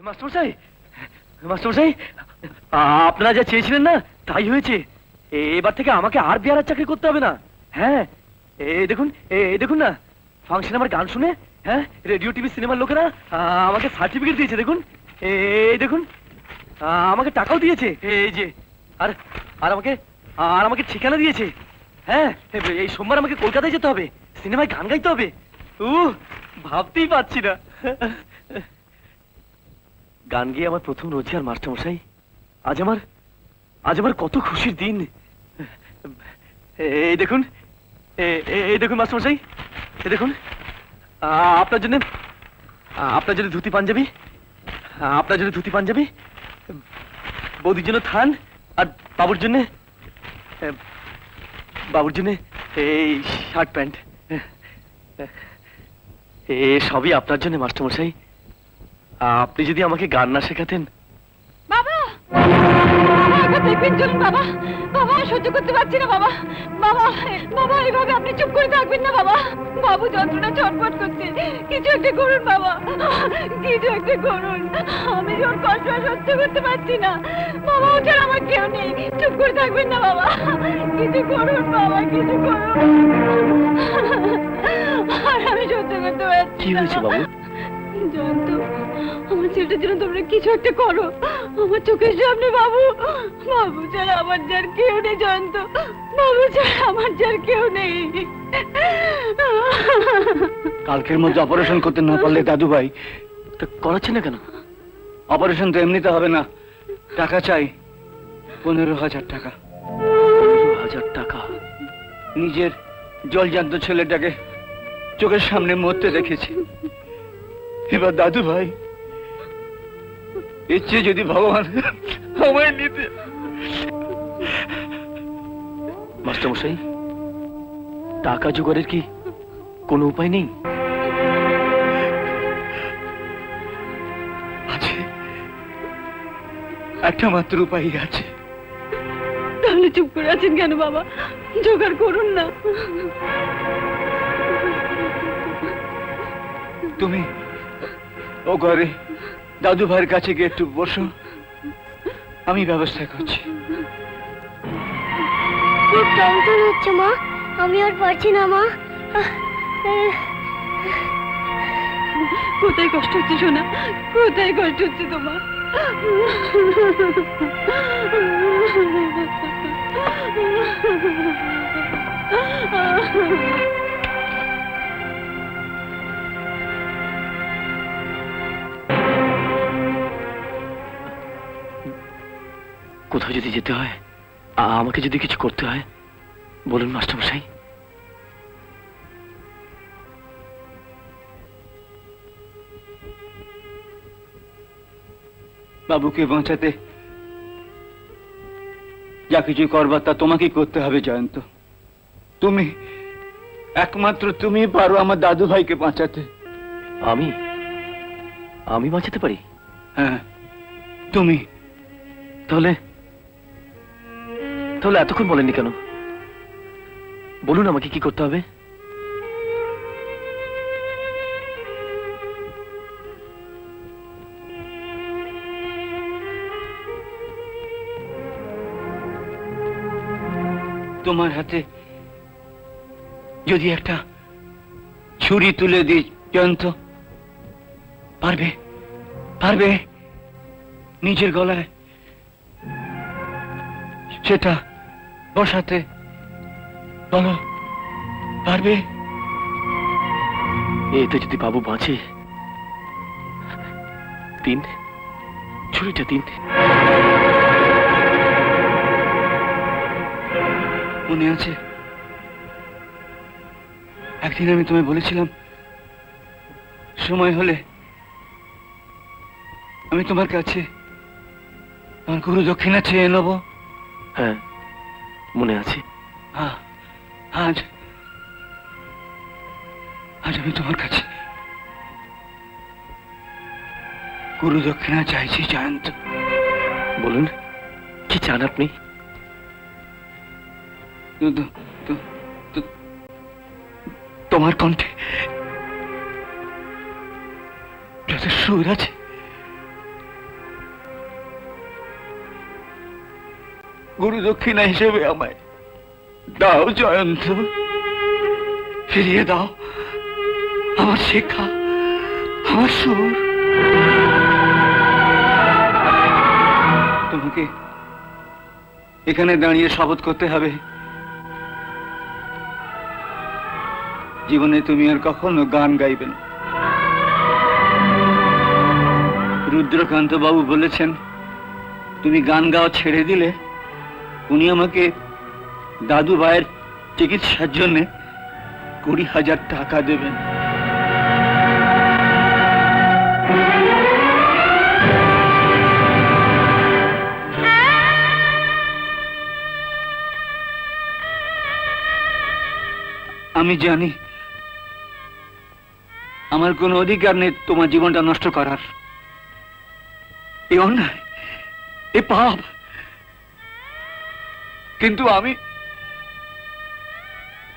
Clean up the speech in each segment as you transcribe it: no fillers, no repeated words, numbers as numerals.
মাস্টারমশাই, মাস্টারমশাই, আপনারা যা চেয়েছিলেন না তাই হয়েছে। এবার থেকে আমাকে আর বিহারের চাকরি করতে হবে না। হ্যাঁ, এই দেখুন না, ফাংশন আমার গান শুনে, হ্যাঁ, রেডিও টিভি সিনেমার লোকেরা আমাকে সার্টিফিকেট দিয়েছে। দেখুন, এই দেখুন, আমাকে টাকাও দিয়েছে। এই যে, আর আর আমাকে ঠিকানা দিয়েছে। হ্যাঁ, এই সোমবার আমাকে কলকাতায় যেতে হবে, সিনেমায় গান গাইতে হবে। ভাবতেই পারছি না। গান গিয়ে আমার প্রথম রোজগার মাস্টারমশাই। আজ আমার কত খুশির দিন। এই দেখুন, এই দেখুন মাস্টারমশাই, এই দেখুন, আপনার জন্য ধুতি পাঞ্জাবি, বৌদির জন্য থান, আর বাবুর জন্য এই শার্ট প্যান্ট। সবই আপনার জন্য মাস্টারমশাই। আপনি যদি আমাকে গান না শেখাতেন। বাবা, দেখবেন চলুন বাবা। বাবা, সহ্য করতে পারছি না বাবা। বাবা, বাবা, এইভাবে আপনি চুপ করে থাকবেন না বাবা। বাবু যন্ত্রণা ছটফট করছে, কিছু একটা করুন বাবা, কিছু একটা করুন। আমি ওর কষ্ট সহ্য করতে পারছি না বাবা। ও ছাড়া আমার কেউ নেই। চুপ করে থাকবেন না বাবা, কিছু করুন বাবা, কিছু করুন। আর আমি সহ্য করতে পারছি কি হয়েছে বাবু? জয়ন্ত, আমার ছেলেটার জন্য তোমরা কিছু একটা করো। আমার চোখের সামনে বাবু ছাড়া আমার যার কেউ নেই। জয়ন্ত, বাবু ছাড়া আমার যার কেউ নেই। কালকের মধ্যে অপারেশন করতে না পারলে দাদু ভাই। তা করাচ্ছে না কেন? অপারেশন তো এমনিতে হবে না, টাকা চাই 15,000 টাকা। 15,000 টাকা? নিজের জলজান্ত ছেলেটাকে চোখের সামনে মরতে দেখেছি। এবার দাদু ভাই, এর চেয়ে যদি ভগবান আমায় নিতে। মাস্টারমশাই, টাকা জোগাড়ের কি কোনো উপায় নেই? আছে, একটা মাত্র উপায় আছে। তাহলে চুপ করে আছেন কেন বাবা? জোগাড় করুন না। তুমি ও ঘরে দাদু ভাইয়ের কাছে গিয়ে একটু বসো, আমি ব্যবস্থা করছি। খুব যন্ত্রণা হচ্ছে মা, আমি আর পারছি না মা। কোথায় কষ্ট হচ্ছে সোনা? কোথায় কষ্ট হচ্ছে তোমার? কোথাও যদি যেতে হয়, আমাকে যদি কিছু করতে হয়, বলুন মাস্টারমশাই। বাবুকে বাঁচাতে যা কিছু করবার তা তোমাকেই করতে হবে জয়ন্ত। তুমি, একমাত্র তুমি পারো আমার দাদু ভাইকে বাঁচাতে। আমি বাঁচাতে পারি? হ্যাঁ, তুমি। তাহলে এতক্ষণ বলেননি কেন? বলুন আমাকে কি করতে হবে। তোমার হাতে যদি একটা ছুরি তুলে দিই জয়ন্ত, পারবে নিজের গলায় সেটা বসাতে? বলো, পারবে? এতে যদি বাবু বাঁচে, দিন, ছুরিটা দিন। মনে আছে একদিন আমি তোমায় বলেছিলাম সময় হলে আমি তোমার কাছে আমার গুরু দক্ষিণা চেয়ে নেব? হ্যাঁ, মনে আছে। আজ আমি তোমার কাছে গুরু দক্ষিণা চাইছি জয়ন্ত। বলুন, কি চান আপনি? তোমার কণ্ঠে যত সুর আছে গুরু দক্ষিণা হিসেবে আমায় দাও জয়ন্ত, ফিরিয়ে দাও আমার শিক্ষা, আমার সুর। তোমাকে এখানে দাঁড়িয়ে শপথ করতে হবে, জীবনে তুমি আর কখনো গান গাইবে না। রুদ্রকান্ত বাবু বলেছেন, তুমি গান গাওয়া ছেড়ে দিলে উনি আমাকে দাদু ভাইয়ের চিকিৎসার জন্য 20,000 টাকা দেবেন। আমি জানি আমার কোনো অধিকার নেই তোমার জীবনটা নষ্ট করার। এ অন্যায়, এ পাপ, কিন্তু আমি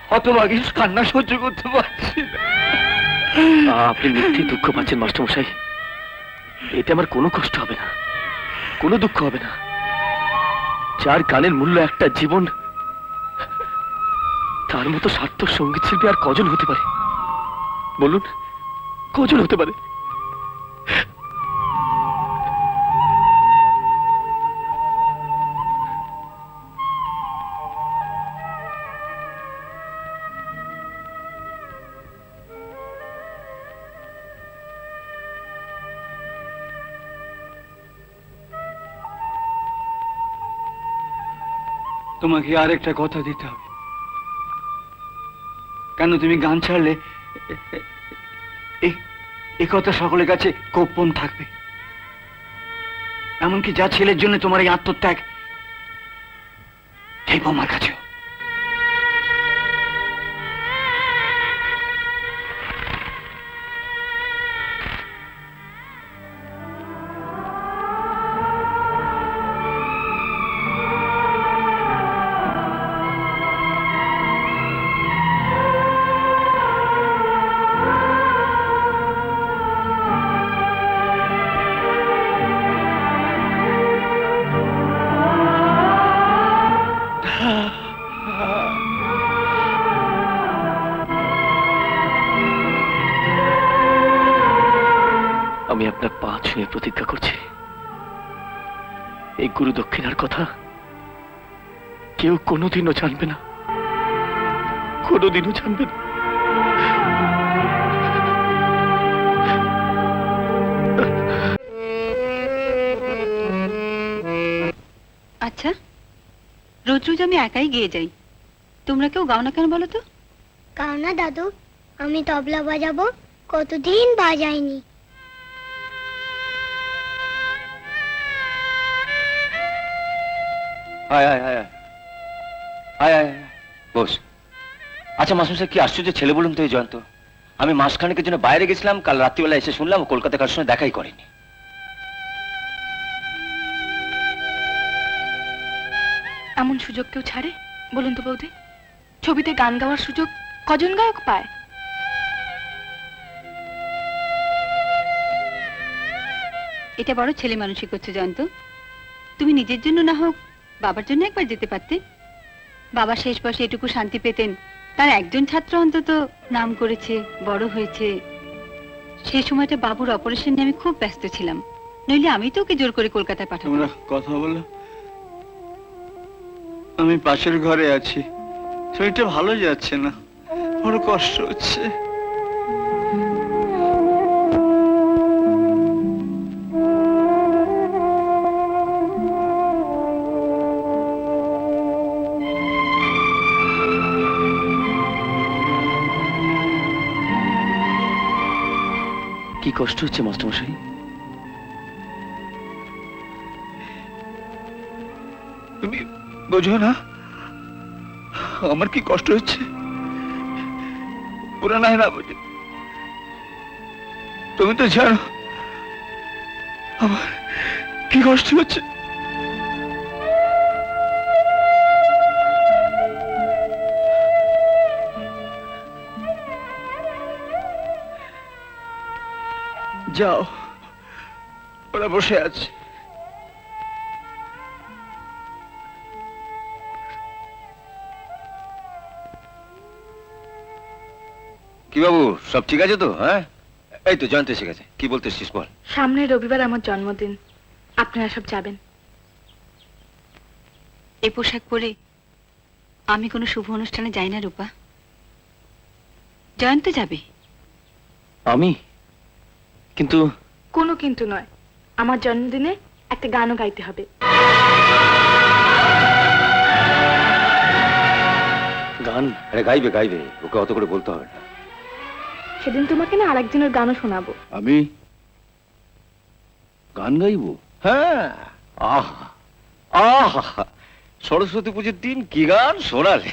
হতভাগী কান্না সহ্য করতে পারছি না। আপনি মিথ্যে দুঃখ পাচ্ছেন মাস্টারমশাই, এতে আমার কোনো কষ্ট হবে না, কোনো দুঃখ হবে না। যার গানের মূল্য একটা জীবন, তার মতো সার্থক সঙ্গীত শিল্পী আর কজন হতে পারে বলুন, কজন হতে পারে? তোমাকে আরেকটা কথা দিতে হবে। কেন তুমি গান ছাড়লে এই কথা সকলের কাছে গোপন থাকবে, এমনকি যা ছেলের জন্য তোমার এই আত্মত্যাগ, এই বোমার কাছেও। আমি আপনার পা ছুঁয়ে প্রতিজ্ঞা করছি, এই গুরু দক্ষিণার কথা কেউ কোনোদিনও জানবে না, কোনোদিনও জানবে না। আচ্ছা, রোজ রোজ আমি একাই গেয়ে যাই, তোমরা কেউ গাও না কেন বলো তো? কাও না দাদু, আমি তবলা বাজাবো, কতদিন বাজাইনি। আয় আয় আয় আয় আয় আয় আয়, বস। আচ্ছা মাস্টারমশাই, কি আশ্চর্য ছেলে বলুন তো এই জয়ন্ত। আমি মাসখানেকের জন্য বাইরে গেছিলাম, কাল রাত্রিবেলা এসে শুনলাম ও কলকাতা কারোর সঙ্গে দেখাই করেনি। এমন সুযোগ কেউ ছাড়ে বলুন তো বৌদি? ছবিতে গান গাওয়ার সুযোগ কজন গায়ক পায়? এটা বড় ছেলে মানুষই করছো জয়ন্ত। তুমি নিজের জন্য না হোক বাবার জন্য একবার যেতে পারতে। বাবা শেষ বয়সে এটুকু শান্তি পেতেন, তার একজন ছাত্র অন্তত নাম করেছে, বড় হয়েছে। সেই সময়টা বাবুর অপারেশন নিয়ে আমি খুব ব্যস্ত ছিলাম, নইলে আমি তো ওকে জোর করে কলকাতায় পাঠাবো। তোমরা কথা বলো, আমি পাশের ঘরে আছি, শরীরটা ভালো যাচ্ছে না, বড় কষ্ট হচ্ছে। কি কষ্ট হচ্ছে মাস্টারমশাই? তুমি বোঝো না আমার কি কষ্ট হচ্ছে? পুরা নাই না বুঝে, তুমি তো জানো আমার কি কষ্ট হচ্ছে। যাও, ওরা বসে আছে, কি বাবু, সব ঠিক আছে তো? হ্যাঁ, এই তো জয়ন্ত এসে গেছে। কি বলতে এসছিস বল। সামনের রবিবার আমার জন্মদিন, আপনারা সব যাবেন। এই পোশাক পরে আমি কোনো শুভ অনুষ্ঠানে যাই না রূপা। জয়ন্ত যাবে। আমি? কিন্তু কোনো কিন্তু নয়, আমার জন্মদিনে একটা গানও গাইতে হবে। গান? আরে গাইবে গাইবে, ওকে অত করে বলতে হবে না। সেদিন তোমাকে না আরেকজনের গানও শোনাবো। আমি গান গাইবো? হ্যাঁ, আহ আহ, সরস্বতী পুজোর দিন কি গান শোনালে!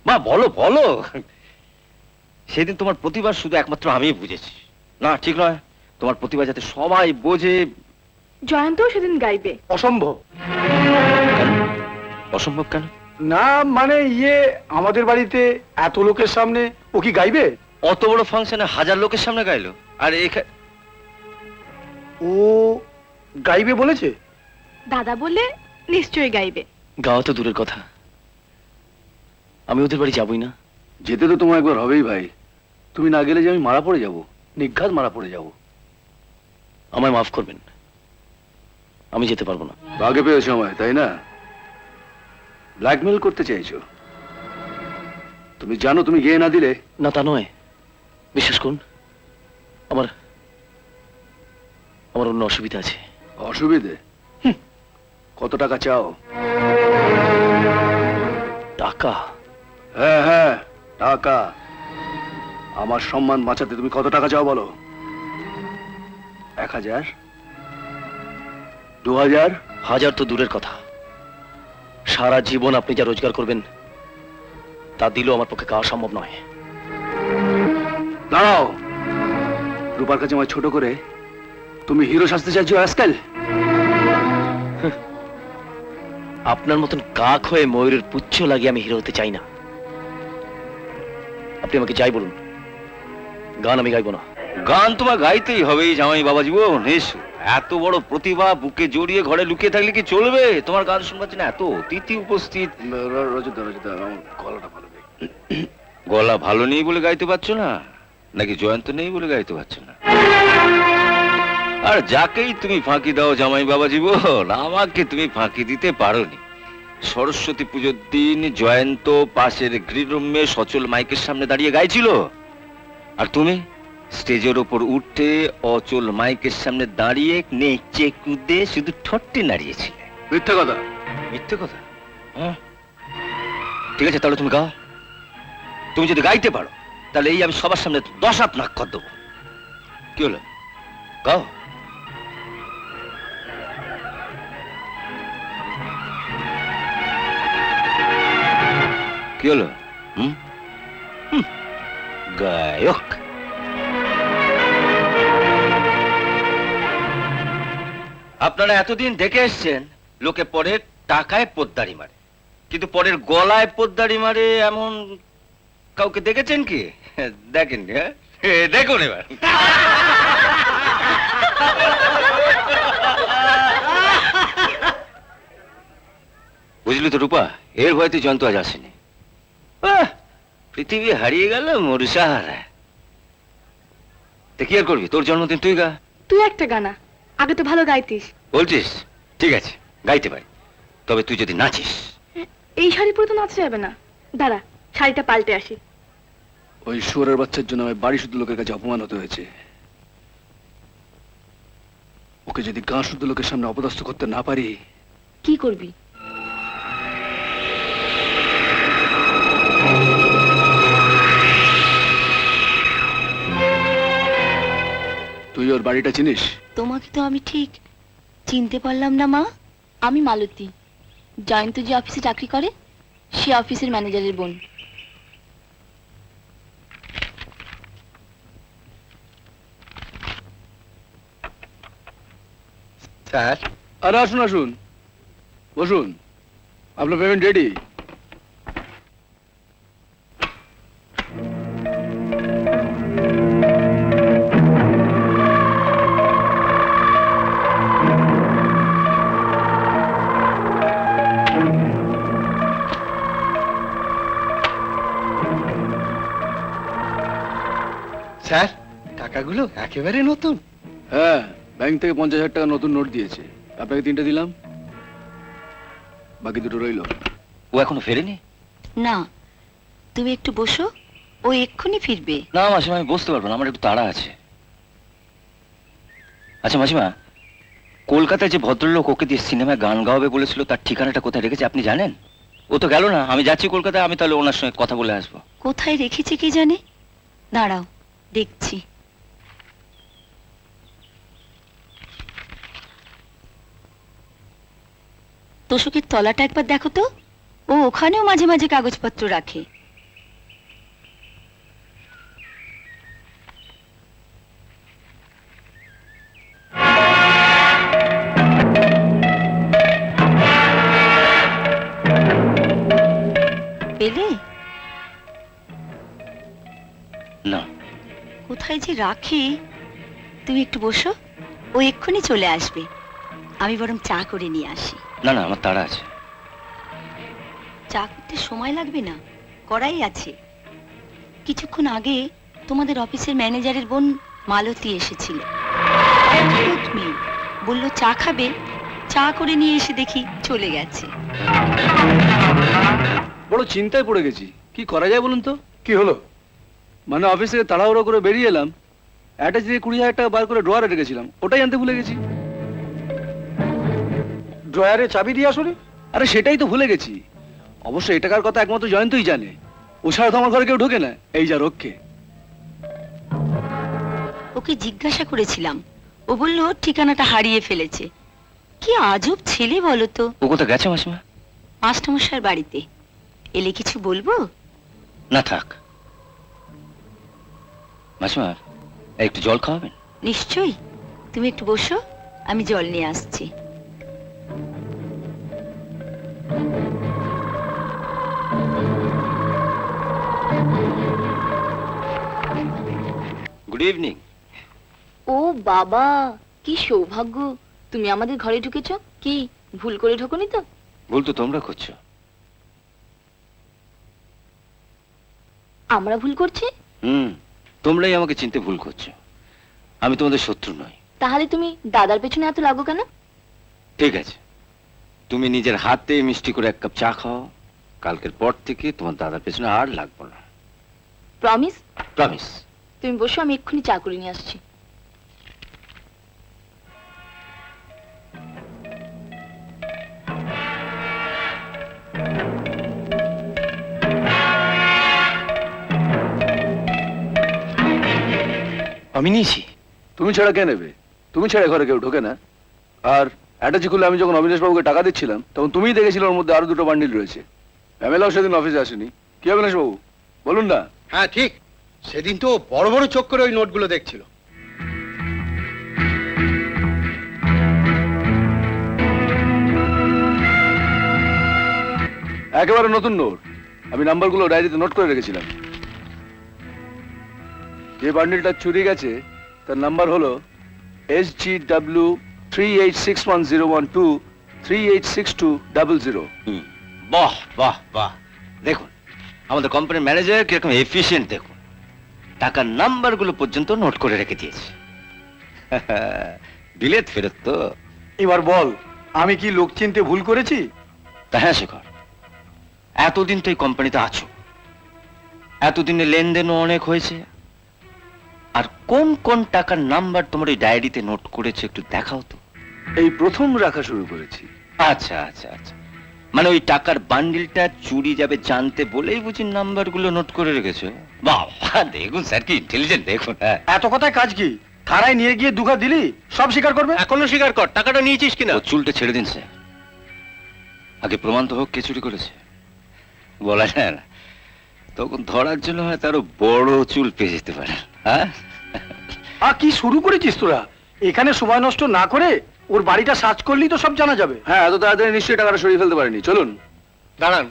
মা বলো বলো। সেদিন তোমার প্রতিভা শুধু একমাত্র আমিই বুঝেছি। না ঠিক নয়, তোমার প্রতিভা যাতে সবাই বোঝে। জয়ন্তও সেদিন গাইবে। অসম্ভব। অসম্ভব কেন? না মানে আমাদের বাড়িতে এত লোকের সামনে ও কি গাইবে? অত বড় ফাংশনে 1000 লোকের সামনে গাইলো, আর ও গাইবে বলেছে? দাদা বললে নিশ্চয়ই গাইবে। গাওয়া তো দূরের কথা, আমি ওদের বাড়ি যাবই না। যেতে তো তোমার একবার হবেই ভাই। তুমি না গেলে যে আমি মারা পড়ে যাব, নিঘাত মারা পড়ে যাব। আমায় মাফ করবেন, আমি যেতে পারবো না। ভাগে পেয়েছো আমায়, তাই না? ব্ল্যাকমেল করতে চাইছো? তুমি জানো তুমি গিয়ে না দিলে। না তা নয়, বিশ্বাস করুন, আমার আমার অন্য অসুবিধা আছে। অসুবিধে? কত টাকা চাও? টাকা? হ্যাঁ হ্যাঁ, টাকা। আমার সম্মান বাঁচাতে তুমি কত টাকা চাও বলো? 1000? 2000? 1000 তো দূরের কথা, সারা জীবন আপনি যা রোজগার করবেন তা দিলেও আমার পক্ষে খাওয়া সম্ভব নয়। দাঁড়াও, রূপার কাছে আমায় ছোট করে তুমি হিরো সাজতে চাইছো আজকাল? আপনার মতন কাক হয়ে ময়ূরের পুচ্ছ লাগিয়ে আমি হিরো হতে চাই না। আপনি আমাকে যাই বলুন, গান আমি গাইবো না। গান তোমার গাইতেই হবে জামাই বাবা জীবন। এসো, এত বড় প্রতিভা বুকে জড়িয়ে ঘরে লুকিয়ে থাকলে কি চলবে? তোমার গান শুনবার জন্য এত অতিথি উপস্থিত। রজত রজত, আমার গলাটা ভালো নেই। গলা ভালো নেই বলে গাইতে পারছো না, নাকি জয়ন্ত নেই বলে গাইতে পারছো না? আর যাকেই তুমি ফাঁকি দাও জামাই বাবা জীবন, আমাকে তুমি ফাঁকি দিতে পারোনি। সরস্বতী পুজোর দিন জয়ন্ত পাশের গ্রিন রুমে সচল মাইকের সামনে দাঁড়িয়ে গাইছিল, আর তুমি স্টেজের ওপর উঠে অচল মাইকের সামনে দাঁড়িয়ে নেচে কুদে শুধু ঠোঁটটি নাড়িয়েছিলে। মিথ্যা কথা। মিথ্যে কথা? হ্যাঁ, ঠিক আছে, তাহলে তুমি গাও। তুমি যদি গাইতে পারো তাহলে এই আমি সবার সামনে 10 হাত নাক কর দেবো। কি হলো, গাও। কি হলো? হুম হুম, গায়ক। আপনারা এতদিন দেখে এসছেন লোকে পরের টাকায় পোদ্দারি মারে, কিন্তু পরের গলায় পোদ্দারি মারে এমন কাউকে দেখেছেন কি? দেখেন, হ্যাঁ, দেখুন এবার। বুঝলি তো রূপা, এর ভয়তে জয়ন্ত আজ আসেনি। পৃথিবী হারিয়ে গেল মরুষাহারা। তা কি আর করবি, তোর জন্মদিন তুই গা। তুই একটা গানা, আগে তো ভালো গাইতিস। বলছিস? ঠিক আছে, গাইতে পারি, তবে তুই যদি নাচিস। এই শাড়ি পরে তো নাচা যাবে না, দাঁড়া শাড়িটা পাল্টে আসি। ওই শুয়োরের বাচ্চার জন্য আমি বাড়ি শুদ্ধ লোকের কাছে অপমান হতে হয়েছে। ওকে যদি গাঁ শুদ্ধ লোকের সামনে অপদস্থ করতে না পারি। কি করবি? তুই ওর বাড়িটা চিনিস? তোমাকে তো আমি ঠিক চিনতে পারলাম না মা। আমি মালতী, জয়ন্ত যে অফিসে চাকরি করে সে অফিসের ম্যানেজারের বোন। স্যার, আরে আসুন আসুন, বসুন, আপনার পেমেন্ট রেডি। স্যার টাকাগুলো একেবারে নতুন। হ্যাঁ, ব্যাংক থেকে 50,000 টাকা নতুন নোট দিয়েছে। আপনাকে 3টে দিলাম, বাকি 2টো রইল। ও এখনো ফেরেনি? না, তুমি একটু বসো, ও এক্ষুনি ফিরবে। না মাসিমা, আমি বসতে পারবো না, আমার একটু তাড়া আছে। আচ্ছা মাসিমা, কলকাতায় যে ভদ্রলোক ওকে দিয়ে সিনেমায় গান গাওয়াবে বলেছিল, তার ঠিকানাটা কোথায় রেখেছে আপনি জানেন? ও তো গেল না, আমি যাচ্ছি কলকাতায়, আমি তাহলে ওনার সঙ্গে কথা বলে আসবো। কোথায় রেখেছে কে জানে, দাঁড়াও দেখছি। তোষকের তলাটা একবার দেখো তো, ও ওখানেও মাঝে মাঝে কাগজপত্র রাখে। পেলে? না। কোথায় যে রাখে, তুমি একটু বসো, ও এক্ষুনি চলে আসবে। আমি বরং চা করে নিয়ে আসি। না না, আমার তাড়া আছে। চা করতে সময় লাগবে না, কড়াই আছে। কিছুক্ষণ আগে তোমাদের অফিসের ম্যানেজারের বোন মালতী এসেছিল। অদ্ভুত মেয়ে, বলল চা খাবে, চা করে নিয়ে এসে দেখি চলে গেছে। বড় চিন্তায় পড়ে গেছি, কি করা যায় বলুন তো? কি হলো? মানে অফিস থেকে তাড়াহুড়ো করে বেরিয়ে এলাম, অ্যাটাচ দিয়ে 20,000 টাকা বার করে ড্রয়ারে রেখেছিলাম, ওটাই আনতে ভুলে গেছি। ড্রয়ারে চাবি দিয়ে আসো রে। আরে সেটাই তো ভুলে গেছি। অবশ্য এই টাকার কথা একমাত্র জয়ন্তই জানে, ও ছাড়া তো আমার ঘরে কেউ ঢোকে না, এই যা রক্ষে। ওকে জিজ্ঞাসা করেছিলাম, ও বলল ঠিকানাটা হারিয়ে ফেলেছে। কি আজব ছেলে বলো তো। ও কোথায় গেছে মাসিমা? মাস্টারমশাইয়ের বাড়িতে। এলে কিছু বলবো? না থাক। মাসিমা, একটু জল খাওয়াবেন? নিশ্চয়ই, তুমি একটু বসো, আমি জল নিয়ে আসছি। Good evening. ও বাবা, কি সৌভাগ্য, তুমি আমাদের ঘরে ঢুকেছো। কি ভুল করে ঢোকনি তো? ভুল তো তোমরা করছো। আমরা ভুল করছি? তোমরাই আমাকে চিনতে ভুল করছো। আমি তোমাদের শত্রু নই। তাহলে তুমি দাদার পেছনে এত লাগো কেন? ঠিক আছে, তুমি নিজের হাতে মিষ্টি করে 1 কাপ চা খাও, কালকের পর থেকে তোমার দাদার পেছনে আর লাগবো না। প্রমিস? প্রমিস। তুমি বসো, আমি এক্ষুনি চা করে নিয়ে আসছি। আমি নিয়েছি। তুমি ছাড়া কে নেবে? তুমি ছাড়া ঘরে কেউ ঢোকে না। আর অ্যাটাচি খুলে আমি যখন অবিনাশ বাবুকে টাকা দিচ্ছিলাম, তখন তুমিই দেখেছিলে ওর মধ্যে আরো 2টো বান্ডিল রয়েছে। ম্যামেলাও সেদিন অফিসে আসেনি। কি অবিনাশ বাবু বলুন না? হ্যাঁ ঠিক, সেদিন তো বড় বড় চোখ করে ওই নোটগুলো দেখছিল। একেবারে নতুন নোট, আমি নাম্বারগুলো ডায়েরিতে নোট করে রেখেছিলাম। যে বান্ডিলটা চুরি গেছে তার নাম্বার হলো SGW 38610123862000। বাহ বাহ বাহ, দেখুন আমাদের কোম্পানির ম্যানেজার কিরকম এফিশিয়েন্ট দেখুন, টাকার নাম্বারগুলো পর্যন্ত নোট করে রেখে দিয়েছে। বিলেত ফেরত তো। এবার বল, আমি কি লোক চিনতে ভুল করেছি? তা হ্যাঁ শেখর, এতদিন তো এই কোম্পানিতে আছো, এতদিনে লেনদেনও অনেক হয়েছে। আর কোন কোন টাকার নাম্বার তোমার এই ডায়েরিতে নোট করেছে একটু দেখাও তো। এই প্রথম রাখা শুরু করেছি। আচ্ছা আচ্ছা আচ্ছা, মানে ওই টাকার বান্ডিলটা চুরি যাবে জানতে বলেই বুঝি নাম্বারগুলো নোট করে রেখেছো। বাবা দেখুন স্যার, কি ইন্টেলিজেন্ট দেখুন। হ্যাঁ, এত কথায় কাজ কি? থানায় নিয়ে গিয়ে দুঘা দিলি সব স্বীকার করবে। এখনো স্বীকার কর, টাকাটা নিয়েছিস কিনা। ও চুলটা ছেড়ে দিন স্যার, আগে প্রমাণ তো হোক কে চুরি করেছে। বলা যায় না, তখন ধরার জন্য হয়তো আরো বড় চুল পেয়ে যেতে পারে। হ্যাঁ, কি শুরু করেছিস তোরা? এখানে সময় নষ্ট না করে ওর বাড়িটা সার্চ করলেই তো সব জানা যাবে। হ্যাঁ, এত তাড়াতাড়ি নিশ্চয়ই টাকাটা সরিয়ে ফেলতে পারিনি। চলুন। দাঁড়ান,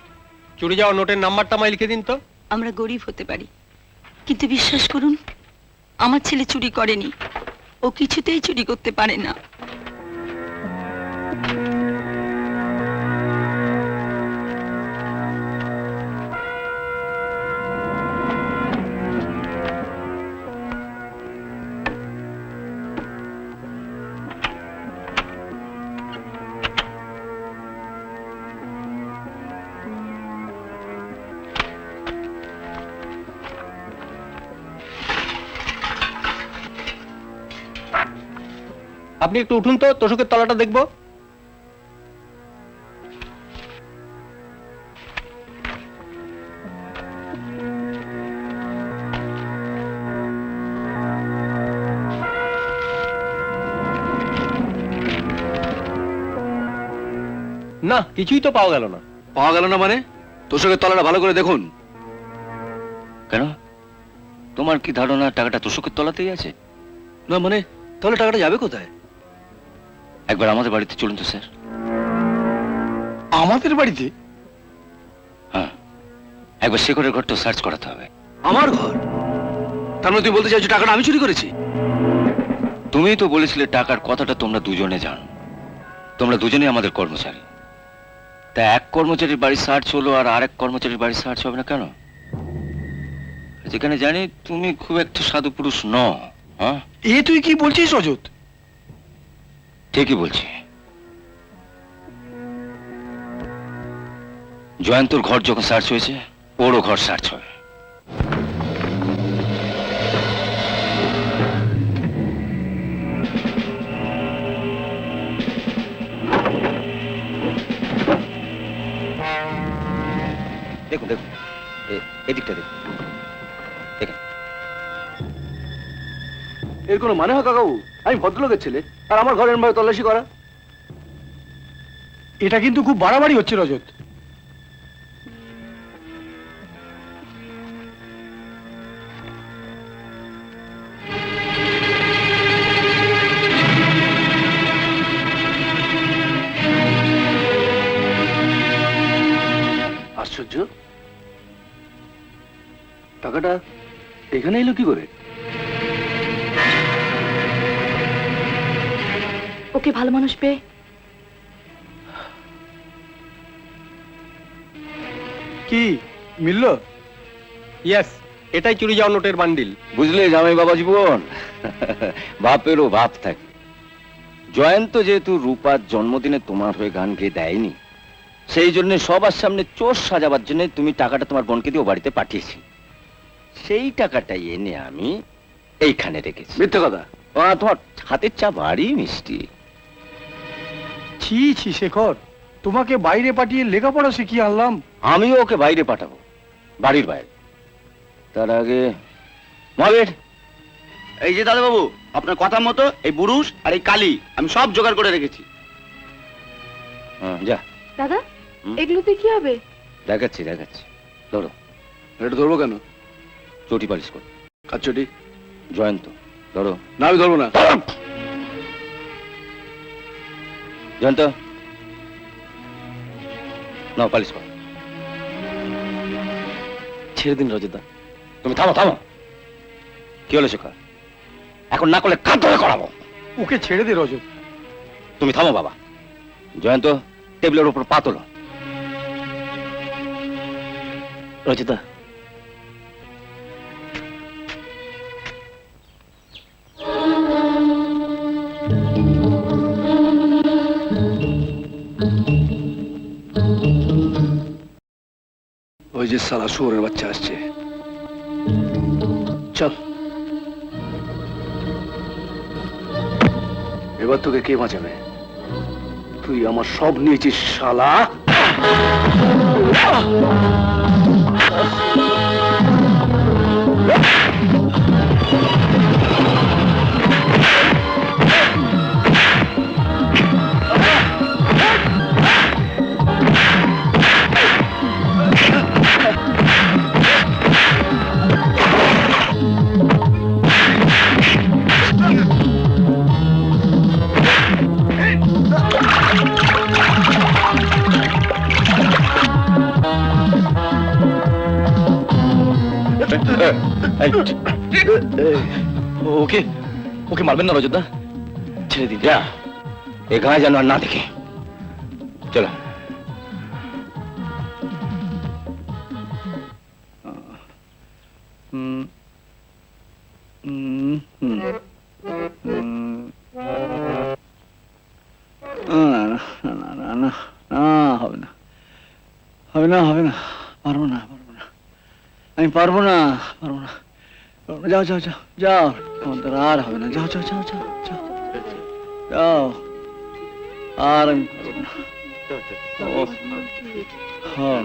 চুরি যাওয়া নোটের নাম্বারটা আমায় লিখে দিন তো। আমরা গরিব হতে পারি, কিন্তু বিশ্বাস করুন, আমার ছেলে চুরি করেনি। ও কিছুতেই চুরি করতে পারে না। আপনি একটু উঠুন তো, তোষকের তলাটা দেখবো। না, কিছুই তো পাওয়া গেল না। পাওয়া গেল না মানে? তোষকের তলাটা ভালো করে দেখুন। কেন, তোমার কি ধারণা টাকাটা তোষকের তলাতেই আছে? না মানে, তাহলে টাকাটা যাবে কোথায়? একবার আমাদের বাড়িতে চলুন তো স্যার। আমাদের বাড়িতে? হ্যাঁ, একবার শেখরের ঘরটা সার্চ করাতে হবে। আমার ঘর? তার মানে তুমি বলতে চাইছো টাকাটা আমি চুরি করেছি? তুমি তো বলেছিলে টাকার কথাটা তোমরা দুজনে জানো। তোমরা দুজনেই আমাদের কর্মচারী। তা এক কর্মচারীর বাড়ি সার্চ হলো আর আরেক কর্মচারীর বাড়ি সার্চ হবে না কেন? যেখানে জানি তুমি খুব একটা সাধু পুরুষ নও। হ্যাঁ, এ তুই কি বলছিস রজত? ঠিকই বলছি। জয়ন্তর ঘর যখন সার্চ হয়েছে, ওরও ঘর সার্চ হবে। দেখুন দেখুন, এদিকটা দেখুন। দেখেন, এর কোনো মানে হয় কাকাবু? আমি ভদ্রলোকের ছেলে, আর আমার ঘরের ভাবে তল্লাশি করা? এটা কিন্তু খুব বাড়াবাড়ি হচ্ছে রজত। আশ্চর্য, টাকাটা এখানে এলো কি করে? ওকে ভালো মানুষ পেয়ে কি মিললো? ইয়েস, এটাই চুরি যাওয়া নোটের বান্ডিল। বুঝলে জামাই বাবা জীবন, বাপেরও বাপ থাকে। জয়ন্ত যেহেতু রূপার জন্মদিনে তোমার হয়ে গান গেয়ে দেয়নি, সেই জন্য সবার সামনে চোর সাজাবার জন্য তুমি টাকাটা তোমার বোনকে দিয়ে ও বাড়িতে পাঠিয়েছি। সেই টাকাটাই এনে আমি এইখানে রেখেছি। মিথ্যে কথা। তোমার হাতের চা ভারী মিষ্টি। ছি ছি শেখর, তোমাকে বাইরে পাঠিয়ে লেখাপড়া শিখিয়ে আনলাম। আমিও ওকে বাইরে পাঠাবো, বাড়ির বাইরে। তার আগে মহাবীর, এই যে দাদাবাবু, আপনার কথা মতো এই বুরুষ আর এই কালি আমি সব জোগাড় করে রেখেছি। যা দাদা, হুম? এগুলোতে কি হবে? দেখাচ্ছি দেখাচ্ছি। ধরো, এটা ধরবো কেন? চটি পালিশ করো। কাচ্চটি? জয়ন্ত, ধরো। না, আমি ধরবো না। জয়ন্ত, নাও পালিশ করো। ছেড়ে দিন রজতদা। তুমি থামো থামো। কি হলো শেখা? এখন না করলে কাঁদ ধরে করাবো। ওকে ছেড়ে দে রজত। তুমি থামো বাবা। জয়ন্ত, টেবিলের উপর পা তোলো। রজতদা, ওই যে সালা শুয়োরের বাচ্চা আসছে। চল, এবার তোকে কে বাঁচাবে? তুই আমার সব নিয়েছিস শালা। ওকে ওকে মারবেন না রজতদা, ছেড়ে দিন। যা, এ গায়ে যেন আর না দেখে। চলো। হবে না, হবে না, হবে না, পারবো না, পারবো না, আমি পারবো না, পারবো না। যাও যাও যাও যাও, তোমার দ্বারা আর হবে না। যাও যাও যাও যাও যাও যাও, আর আমি পারবো না। ওহ, হ্যাঁ।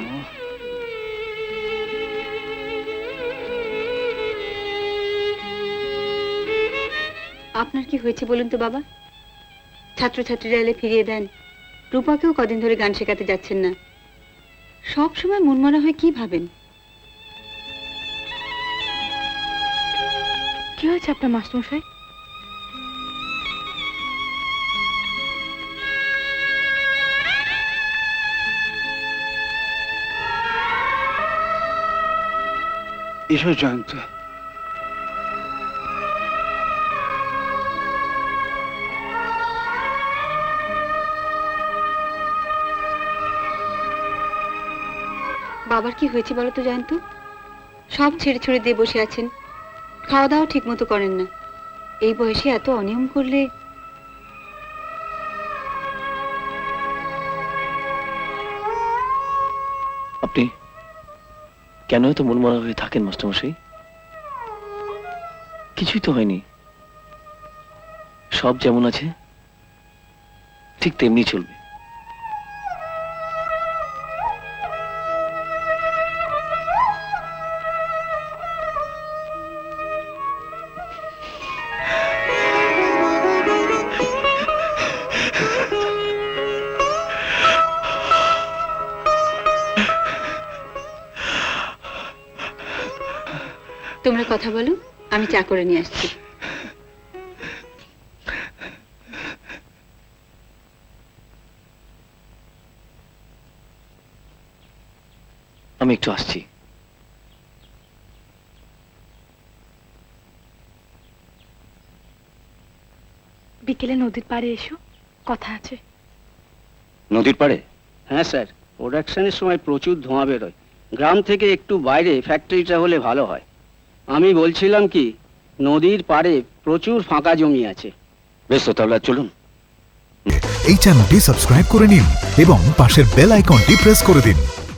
আপনার কি হয়েছে বলুন তো বাবা? ছাত্রছাত্রীরা এলে ফিরিয়ে দেন, রূপাকেও কদিন ধরে গান শেখাতে যাচ্ছেন না। সব সময় মনমরা হয়ে কি ভাবেন? কি হয়েছে আপনার মাস্টারমশাই? এসো জয়ন্ত। বাবার কি হয়েছে বলো তো জয়ন্ত? সব ছেড়ে ছুড়ে দিয়ে বসে আছেন, খাওয়া দাওয়া ঠিক মতো করেন না। এই বয়সে এত অনিয়ম করলে। আপনি কেন এত মনমরা হয়ে থাকেন মাস্টারমশাই? কিছুই তো হয়নি, সব যেমন আছে ঠিক তেমনি চলবে। তোমরা কথা বলো, আমি চা করে নিয়ে আসছি। আমি একটু আসছি। বিকেলে নদীর পাড়ে এসো, কথা আছে। নদীর পাড়ে? হ্যাঁ স্যার, প্রোডাকশনের সময় প্রচুর ধোঁয়া বেরোয়। গ্রাম থেকে একটু বাইরে ফ্যাক্টরিটা হলে ভালো হয়। আমি বলছিলাম কি, নদীর পাড়ে প্রচুর ফাঁকা জমি আছে। বেশ তো, তাহলে আর চলুন। এই চ্যানেলটি সাবস্ক্রাইব করে নিন এবং পাশের বেল আইকনটি প্রেস করে দিন।